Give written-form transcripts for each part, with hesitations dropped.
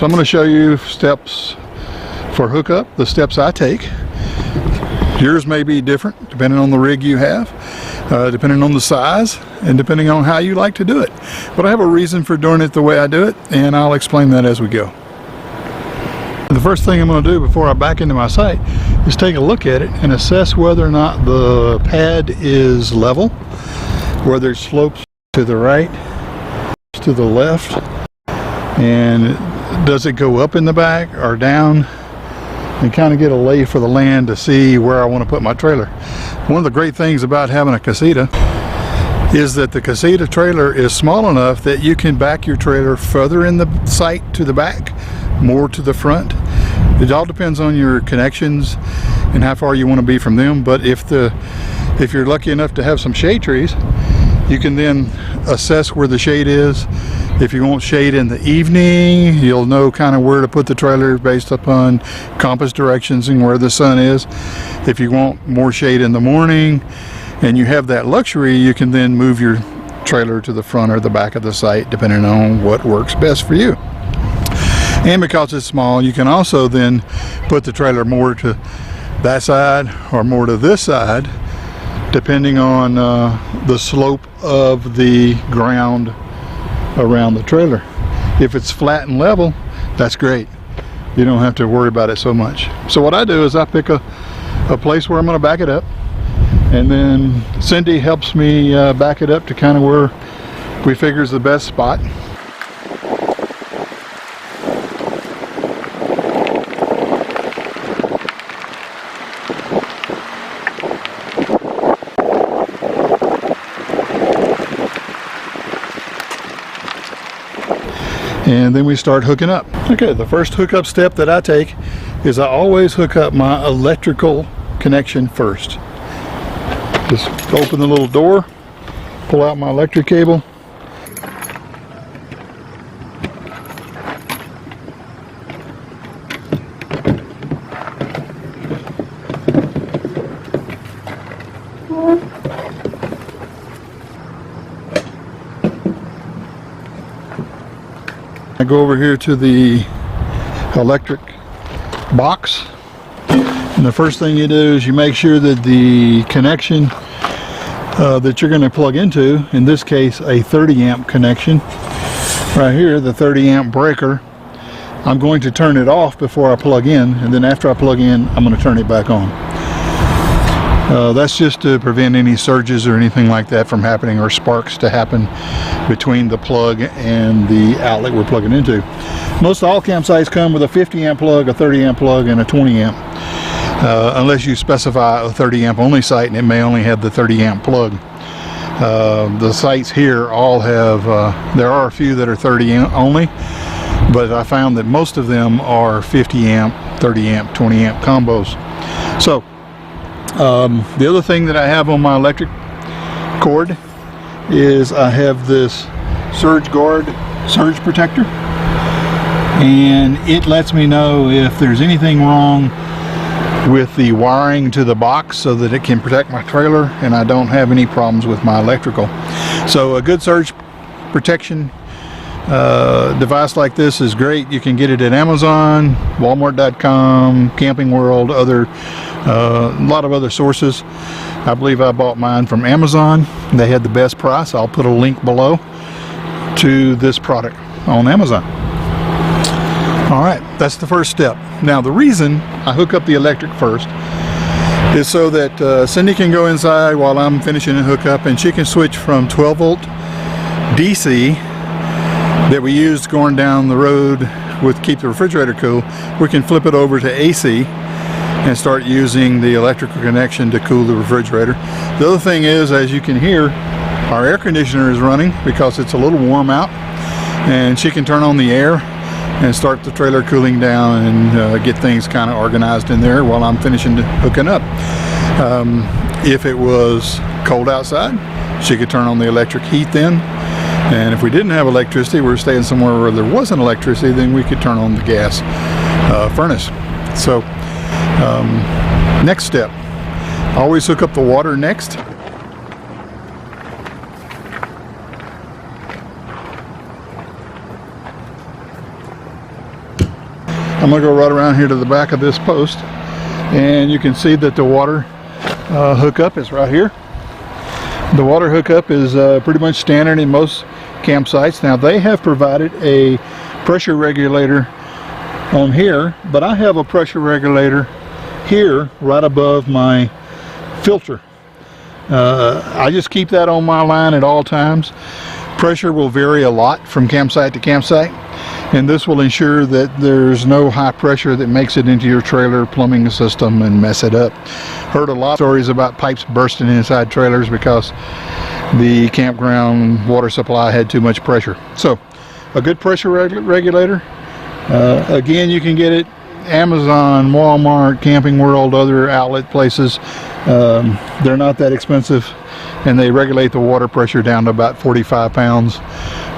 So I'm going to show you steps for hookup, the steps I take. Yours may be different depending on the rig you have, depending on the size, and depending on how you like to do it. But I have a reason for doing it the way I do it, and I'll explain that as we go. The first thing I'm going to do before I back into my site is take a look at it and assess whether or not the pad is level, whether it slopes to the right, to the left, and does it go up in the back or down, and kind of get a lay for the land to see where I want to put my trailer. One of the great things about having a Casita is that the Casita trailer is small enough that you can back your trailer further in the site to the back, more to the front. It all depends on your connections and how far you want to be from them. But if you're lucky enough to have some shade trees, you can then assess where the shade is. If you want shade in the evening, you'll know kind of where to put the trailer based upon compass directions and where the sun is. If you want more shade in the morning and you have that luxury, you can then move your trailer to the front or the back of the site depending on what works best for you. And because it's small, you can also then put the trailer more to that side or more to this side depending on the slope of the ground around the trailer. If it's flat and level, that's great. You don't have to worry about it so much. So what I do is I pick a place where I'm going to back it up, and then Cindy helps me back it up to kind of where we figure is the best spot. And then we start hooking up. Okay, the first hookup step that I take is I always hook up my electrical connection first. Just open the little door, pull out my electric cable. I go over here to the electric box, and the first thing you do is you make sure that the connection that you're going to plug into, in this case a 30 amp connection, right here, the 30 amp breaker, I'm going to turn it off before I plug in, and then after I plug in I'm going to turn it back on. That's just to prevent any surges or anything like that from happening, or sparks to happen between the plug and the outlet we're plugging into. Most all campsites come with a 50 amp plug, a 30 amp plug, and a 20 amp. Unless you specify a 30 amp only site and it may only have the 30 amp plug. The sites here all have, there are a few that are 30 amp only, but I found that most of them are 50 amp, 30 amp, 20 amp combos. So the other thing that I have on my electric cord is I have this surge guard surge protector, and it lets me know if there's anything wrong with the wiring to the box so that it can protect my trailer and I don't have any problems with my electrical. So a good surge protection device like this is great. You can get it at Amazon, Walmart.com, Camping World, a lot of other sources. I believe I bought mine from Amazon. They had the best price. I'll put a link below to this product on Amazon. Alright, that's the first step. Now the reason I hook up the electric first is so that Cindy can go inside while I'm finishing the hookup, and she can switch from 12 volt DC that we used going down the road with keep the refrigerator cool. We can flip it over to AC and start using the electrical connection to cool the refrigerator. The other thing is, as you can hear, our air conditioner is running because it's a little warm out, and she can turn on the air and start the trailer cooling down and get things kind of organized in there while I'm finishing hooking up. If it was cold outside, she could turn on the electric heat then, and if we didn't have electricity, we're staying somewhere where there wasn't electricity, then we could turn on the gas furnace. So next step, always hook up the water next. I'm going to go right around here to the back of this post, and you can see that the water hookup is right here. The water hookup is pretty much standard in most campsites. Now they have provided a pressure regulator on here, but I have a pressure regulator here right above my filter. I just keep that on my line at all times. Pressure will vary a lot from campsite to campsite, and this will ensure that there's no high pressure that makes it into your trailer plumbing system and mess it up. Heard a lot of stories about pipes bursting inside trailers because the campground water supply had too much pressure. So a good pressure regulator, again, you can get it Amazon, Walmart, Camping World, other outlet places. They're not that expensive, and they regulate the water pressure down to about 45 pounds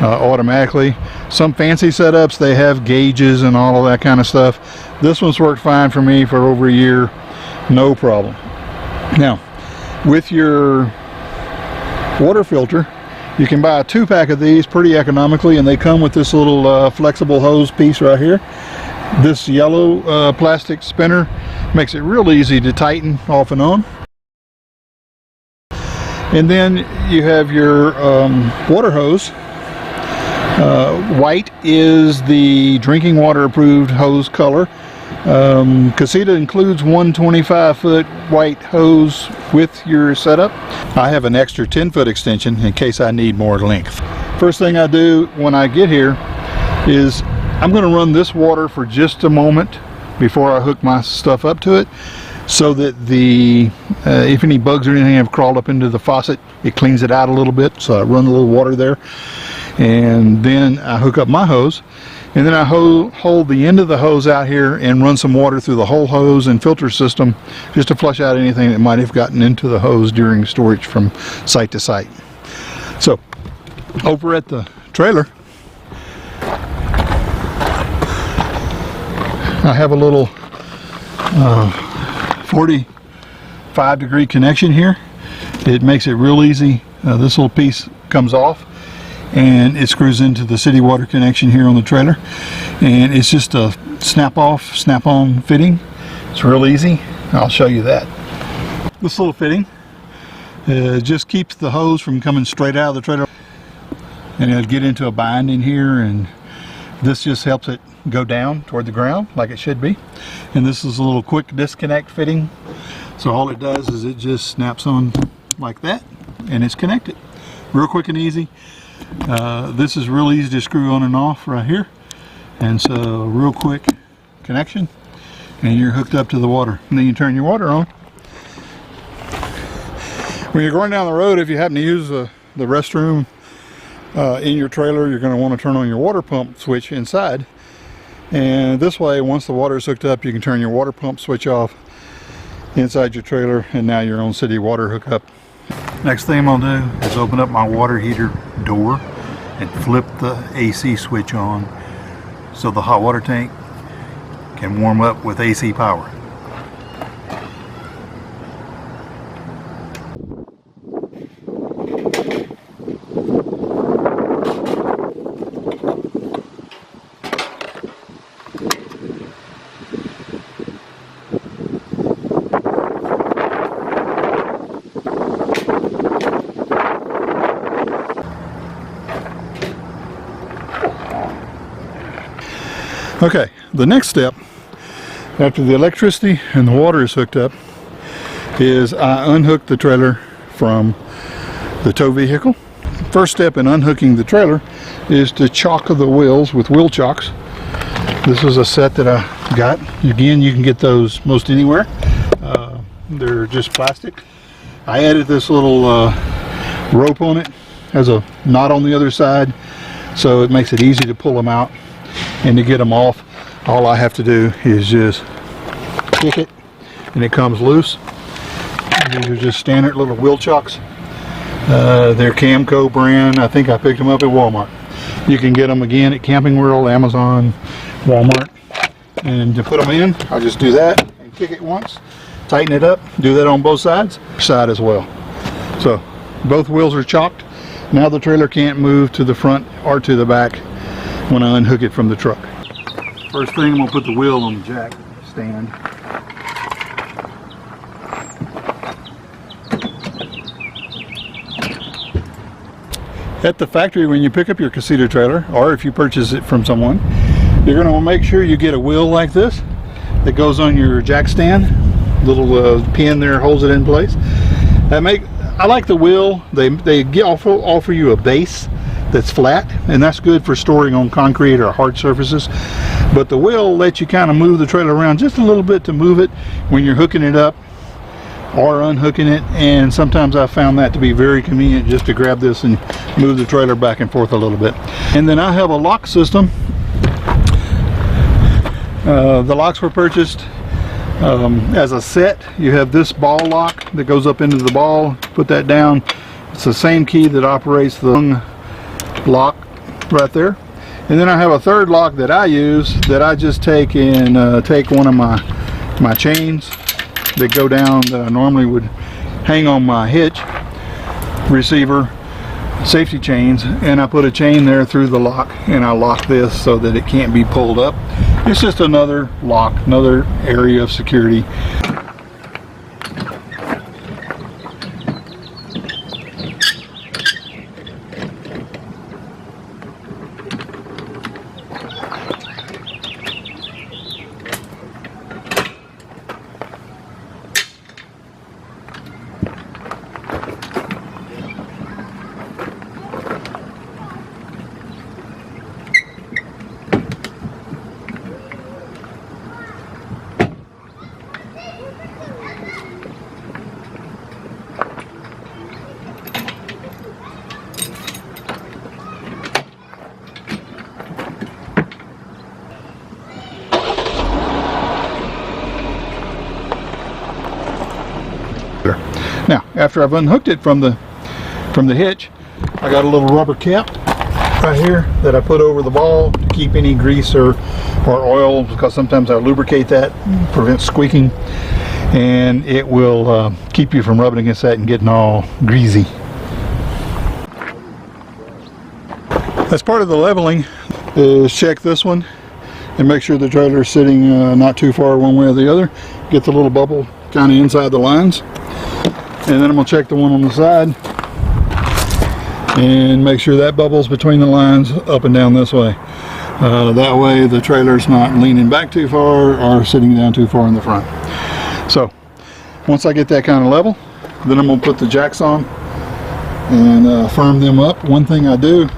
automatically. Some fancy setups, they have gauges and all of that kind of stuff. This one's worked fine for me for over a year, no problem. Now, with your water filter, you can buy a 2-pack of these pretty economically, and they come with this little flexible hose piece right here. This yellow plastic spinner makes it real easy to tighten off and on. And then you have your water hose. White is the drinking water approved hose color. Casita includes 125-foot white hose with your setup. I have an extra 10-foot extension in case I need more length. First thing I do when I get here is I'm going to run this water for just a moment before I hook my stuff up to it, so that the if any bugs or anything have crawled up into the faucet, it cleans it out a little bit. So I run a little water there, and then I hook up my hose, and then I hold the end of the hose out here and run some water through the whole hose and filter system just to flush out anything that might have gotten into the hose during storage from site to site. So over at the trailer, I have a little 45-degree connection here. It makes it real easy. This little piece comes off and it screws into the city water connection here on the trailer, and it's just a snap-off, snap-on fitting. It's real easy. I'll show you that. This little fitting just keeps the hose from coming straight out of the trailer, and it'll get into a bind in here, and this just helps it go down toward the ground like it should be. And this is a little quick disconnect fitting, so all it does is it just snaps on like that, and it's connected real quick and easy. This is real easy to screw on and off right here, and so real quick connection, and you're hooked up to the water. And then you turn your water on. When you're going down the road, if you happen to use the restroom in your trailer, you're going to want to turn on your water pump switch inside. And this way, once the water is hooked up, you can turn your water pump switch off inside your trailer, and now your own city water hookup. Next thing I'm going to do is open up my water heater door and flip the AC switch on so the hot water tank can warm up with AC power. Okay, the next step after the electricity and the water is hooked up is I unhook the trailer from the tow vehicle. First step in unhooking the trailer is to chalk the wheels with wheel chocks. This is a set that I got. Again, you can get those most anywhere. They're just plastic. I added this little rope on it. Has a knot on the other side, so it makes it easy to pull them out. And to get them off, all I have to do is just kick it and it comes loose. These are just standard little wheel chocks. They're Camco brand. I think I picked them up at Walmart. You can get them again at Camping World, Amazon, Walmart. And to put them in, I'll just do that and kick it once, tighten it up, do that on both sides, side as well. So both wheels are chalked. Now the trailer can't move to the front or to the back when I unhook it from the truck. First thing, I'm going to put the wheel on the jack stand. At the factory, when you pick up your Casita trailer, or if you purchase it from someone, you're going to make sure you get a wheel like this that goes on your jack stand. Little pin there holds it in place. I like the wheel. They offer you a base that's flat, and that's good for storing on concrete or hard surfaces. But the wheel lets you kind of move the trailer around just a little bit to move it when you're hooking it up or unhooking it, and sometimes I found that to be very convenient, just to grab this and move the trailer back and forth a little bit. And then I have a lock system. The locks were purchased as a set. You have this ball lock that goes up into the ball. Put that down. It's the same key that operates the lock right there. And then I have a third lock that I use, that I just take and take one of my chains that go down that I normally would hang on my hitch receiver safety chains, and I put a chain there through the lock, and I lock this so that it can't be pulled up. It's just another lock, another area of security. Now, after I've unhooked it from the hitch, I got a little rubber cap right here that I put over the ball to keep any grease or oil, because sometimes I lubricate that, prevent squeaking, and it will keep you from rubbing against that and getting all greasy. As part of the leveling is check this one and make sure the trailer is sitting not too far one way or the other. Get the little bubble kind of inside the lines. And then I'm going to check the one on the side and make sure that bubble's between the lines up and down this way. That way the trailer's not leaning back too far or sitting down too far in the front. So once I get that kind of level, then I'm going to put the jacks on and firm them up. One thing I do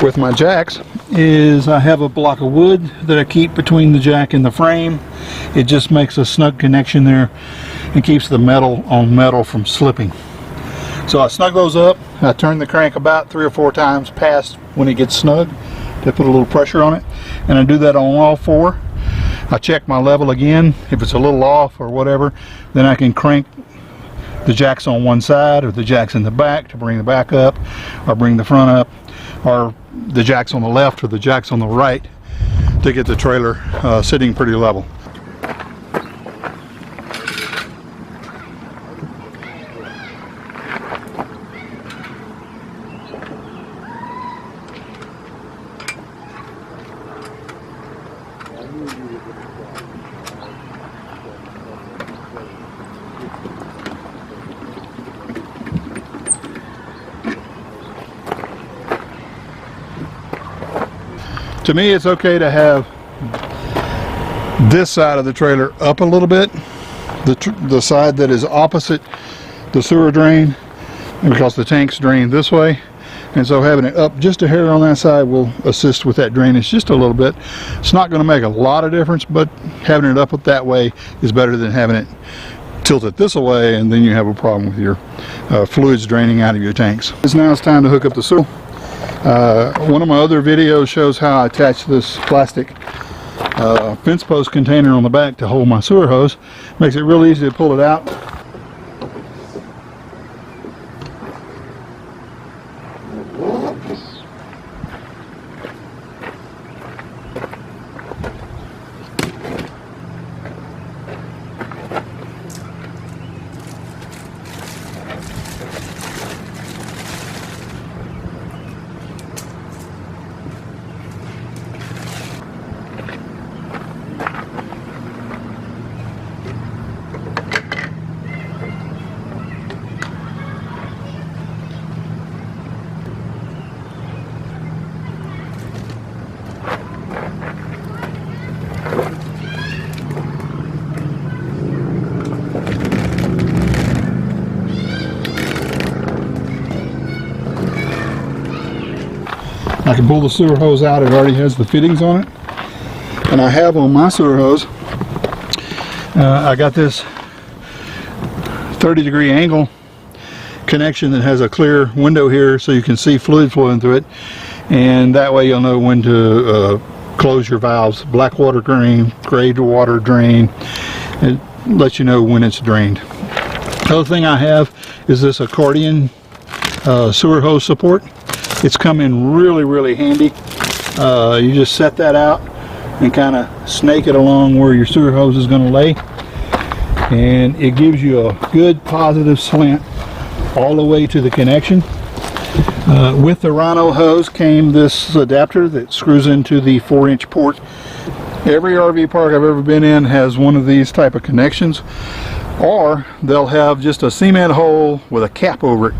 with my jacks is I have a block of wood that I keep between the jack and the frame. It just makes a snug connection there and keeps the metal on metal from slipping. So I snug those up. I turn the crank about 3 or 4 times past when it gets snug to put a little pressure on it, and I do that on all 4. I check my level again. If it's a little off or whatever, then I can crank the jacks on one side or the jacks in the back to bring the back up, or bring the front up, or the jacks on the left or the jacks on the right to get the trailer sitting pretty level. To me, it's okay to have this side of the trailer up a little bit, the side that is opposite the sewer drain, because the tank's drained this way, and so having it up just a hair on that side will assist with that drainage just a little bit. It's not going to make a lot of difference, but having it up that way is better than having it tilted this way, and then you have a problem with your fluids draining out of your tanks. Now it's time to hook up the sewer. One of my other videos shows how I attach this plastic fence post container on the back to hold my sewer hose. Makes it real easy to pull it out. I can pull the sewer hose out. It already has the fittings on it. And I have on my sewer hose, I got this 30-degree angle connection that has a clear window here so you can see fluid flowing through it, and that way you'll know when to close your valves. Black water drain, gray water drain, it lets you know when it's drained. The other thing I have is this accordion sewer hose support. It's come in really handy. You just set that out and kind of snake it along where your sewer hose is going to lay, and it gives you a good positive slant all the way to the connection. With the Rhino hose came this adapter that screws into the 4-inch port. Every RV park I've ever been in has one of these type of connections, or they'll have just a cement hole with a cap over it,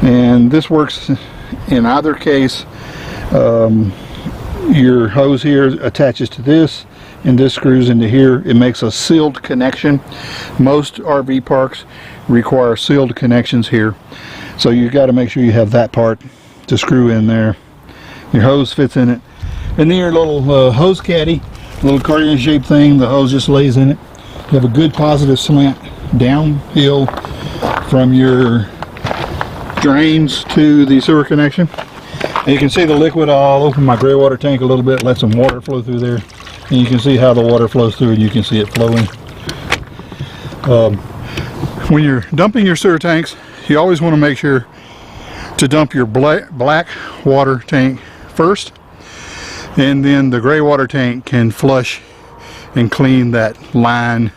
and this works in either case. Your hose here attaches to this, and this screws into here. It makes a sealed connection. Most RV parks require sealed connections here, so you've got to make sure you have that part to screw in there. Your hose fits in it, and then your little hose caddy, little accordion shaped thing, the hose just lays in it. You have a good positive slant downhill from your drains to the sewer connection. And you can see the liquid. I'll open my gray water tank a little bit, let some water flow through there, and you can see how the water flows through, and you can see it flowing. When you're dumping your sewer tanks, you always want to make sure to dump your black water tank first, and then the gray water tank can flush and clean that line,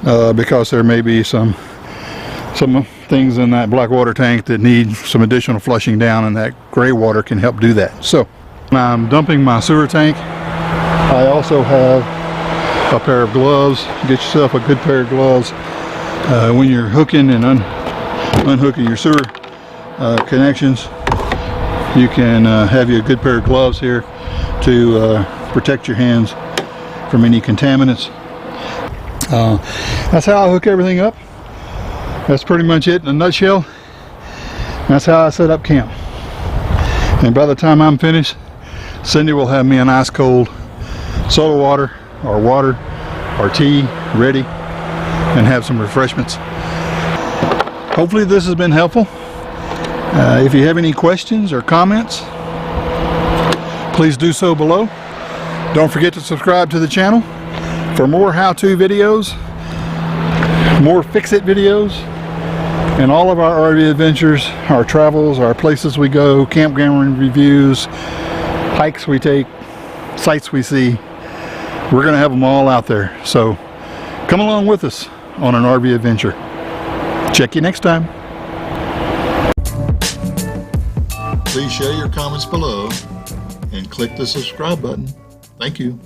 because there may be some things in that black water tank that need some additional flushing down, and that gray water can help do that. So when I'm dumping my sewer tank, I also have a pair of gloves. Get yourself a good pair of gloves when you're hooking and unhooking your sewer connections. You can have you a good pair of gloves here to protect your hands from any contaminants. That's how I hook everything up. That's pretty much it in a nutshell. That's how I set up camp. And by the time I'm finished, Cindy will have me an ice cold soda water or tea ready, and have some refreshments. Hopefully this has been helpful. If you have any questions or comments, please do so below. Don't forget to subscribe to the channel for more how-to videos, more fix-it videos, and all of our RV adventures, our travels, our places we go, campground reviews, hikes we take, sights we see. We're going to have them all out there. So come along with us on an RV adventure. Check you next time. Please share your comments below and click the subscribe button. Thank you.